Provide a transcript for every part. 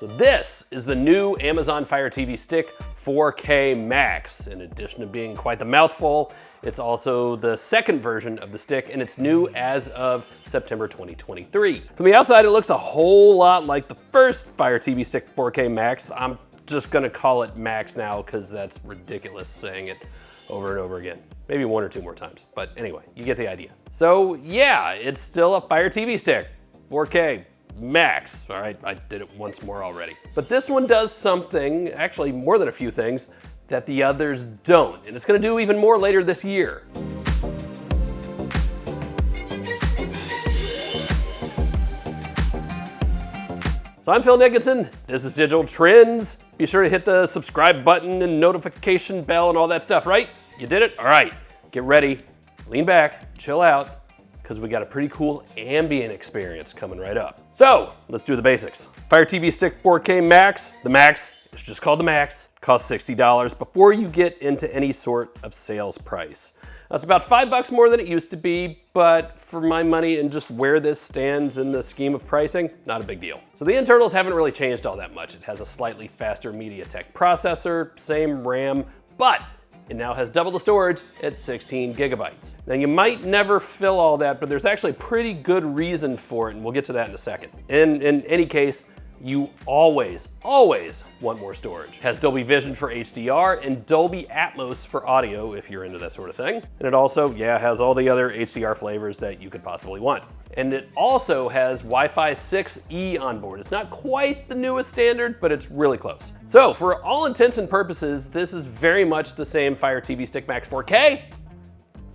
So this is the new Amazon Fire TV Stick 4K Max. In addition to being quite the mouthful, it's also the second version of the stick, and it's new as of September 2023. From the outside, it looks a whole lot like the first Fire TV Stick 4K Max. I'm just gonna call it Max now because that's ridiculous saying it over and over again. Maybe one or two more times, but anyway, you get the idea. So yeah, it's still a Fire TV Stick 4K Max. All right, I did it once more already. But this one does something, actually more than a few things, that the others don't, and it's gonna do even more later this year. So I'm Phil Nickinson, this is Digital Trends. Be sure to hit the subscribe button and notification bell and all that stuff, right? You did it? All right, get ready, lean back, chill out, because we got a pretty cool ambient experience coming right up. So let's do the basics. Fire TV Stick 4K Max, the Max, it's just called the Max, costs $60 before you get into any sort of sales price. That's about $5 more than it used to be, but for my money and just where this stands in the scheme of pricing, not a big deal. So the internals haven't really changed all that much. It has a slightly faster MediaTek processor, same RAM, but it now has double the storage at 16 gigabytes. Now you might never fill all that, but there's actually a pretty good reason for it, and we'll get to that in a second. In any case, you always want more storage. It has Dolby Vision for HDR and Dolby Atmos for audio if you're into that sort of thing. And it also, has all the other HDR flavors that you could possibly want. And it also has Wi-Fi 6E on board. It's not quite the newest standard, but it's really close. So for all intents and purposes, this is very much the same Fire TV Stick Max 4K.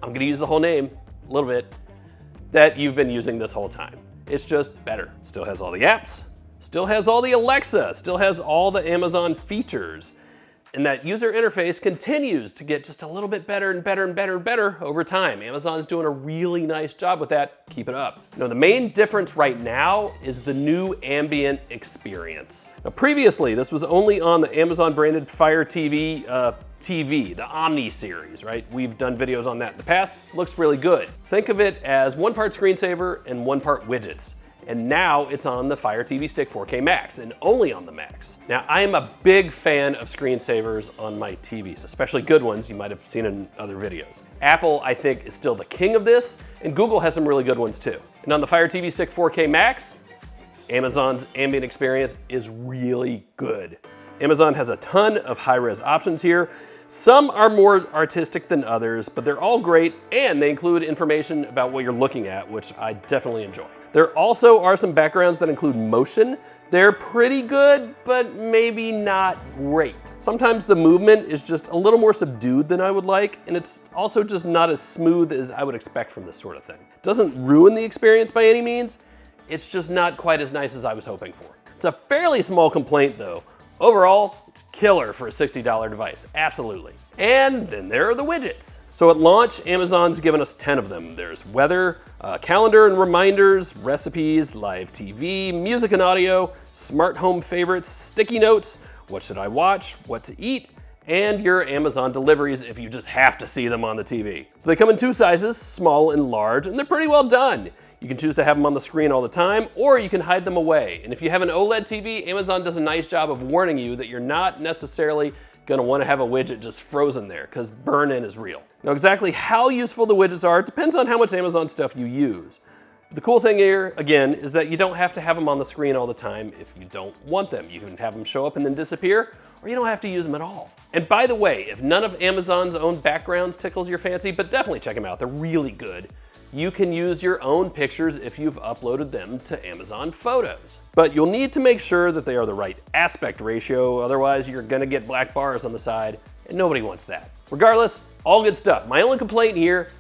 I'm gonna use the whole name a little bit, that you've been using this whole time. It's just better. Still has all the apps, still has all the Alexa, still has all the Amazon features. And that user interface continues to get just a little bit better and better and better and better over time. Amazon's doing a really nice job with that. Keep it up. Now, the main difference right now is the new Ambient Experience. Now, previously, this was only on the Amazon branded Fire TV the Omni series, right? We've done videos on that in the past. Looks really good. Think of it as 1 part screensaver and 1 part widgets. And now it's on the Fire TV Stick 4K Max, and only on the Max. Now, I am a big fan of screensavers on my TVs, especially good ones you might have seen in other videos. Apple, I think, is still the king of this, and Google has some really good ones too. And on the Fire TV Stick 4K Max, Amazon's Ambient Experience is really good. Amazon has a ton of high-res options here. Some are more artistic than others, but they're all great, and they include information about what you're looking at, which I definitely enjoy. There also are some backgrounds that include motion. They're pretty good, but maybe not great. Sometimes the movement is just a little more subdued than I would like, and it's also just not as smooth as I would expect from this sort of thing. It doesn't ruin the experience by any means, it's just not quite as nice as I was hoping for. It's a fairly small complaint though. Overall, it's killer for a $60 device, absolutely. And then there are the widgets. So at launch, Amazon's given us 10 of them. There's weather, calendar and reminders, recipes, live TV, music and audio, smart home favorites, sticky notes, what should I watch, what to eat, and your Amazon deliveries if you just have to see them on the TV. So they come in 2 sizes, small and large, and they're pretty well done. You can choose to have them on the screen all the time, or you can hide them away. And if you have an OLED TV, Amazon does a nice job of warning you that you're not necessarily gonna wanna have a widget just frozen there, because burn-in is real. Now, exactly how useful the widgets are depends on how much Amazon stuff you use. The cool thing here, again, is that you don't have to have them on the screen all the time if you don't want them. You can have them show up and then disappear, or you don't have to use them at all. And by the way, if none of Amazon's own backgrounds tickles your fancy, but definitely check them out, they're really good. You can use your own pictures if you've uploaded them to Amazon Photos. But you'll need to make sure that they are the right aspect ratio, otherwise you're gonna get black bars on the side, and nobody wants that. Regardless, all good stuff. My only complaint here,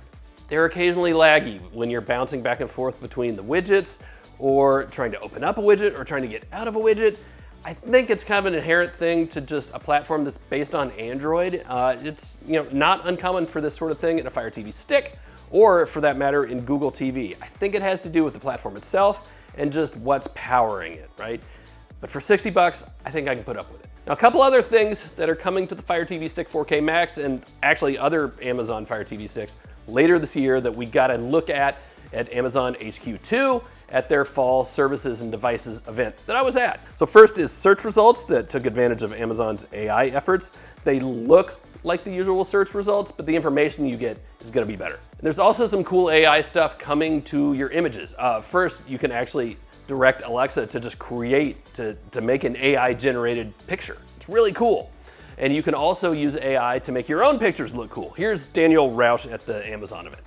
they're occasionally laggy when you're bouncing back and forth between the widgets, or trying to open up a widget, or trying to get out of a widget. I think it's kind of an inherent thing to just a platform that's based on Android. It's not uncommon for this sort of thing in a Fire TV Stick, or for that matter in Google TV. I think it has to do with the platform itself and just what's powering it, right? But for $60, I think I can put up with it. Now, a couple other things that are coming to the Fire TV Stick 4K Max, and actually other Amazon Fire TV Sticks, later this year that we got a look at Amazon HQ2 at their fall services and devices event that I was at. So first is search results that took advantage of Amazon's AI efforts. They look like the usual search results, but the information you get is gonna be better. And there's also some cool AI stuff coming to your images. First, you can actually direct Alexa to just to make an AI generated picture. It's really cool. And you can also use AI to make your own pictures look cool. Here's Daniel Rausch at the Amazon event.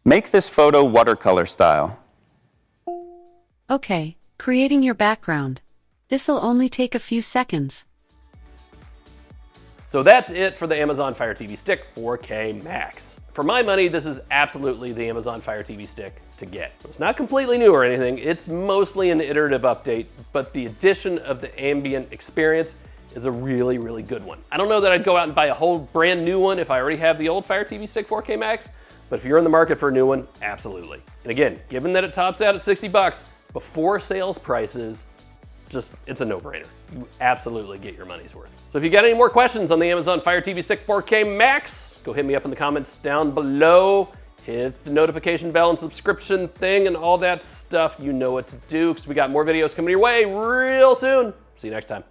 Make this photo watercolor style. Okay, creating your background. This'll only take a few seconds. So that's it for the Amazon Fire TV Stick 4K Max. For my money, this is absolutely the Amazon Fire TV Stick to get. It's not completely new or anything, it's mostly an iterative update, but the addition of the Ambient Experience is a really, really good one. I don't know that I'd go out and buy a whole brand new one if I already have the old Fire TV Stick 4K Max, but if you're in the market for a new one, absolutely. And again, given that it tops out at 60 bucks, before sales prices, it's a no-brainer. You absolutely get your money's worth. So if you got any more questions on the Amazon Fire TV Stick 4K Max, go hit me up in the comments down below. Hit the notification bell and subscription thing and all that stuff. You know what to do, because we got more videos coming your way real soon. See you next time.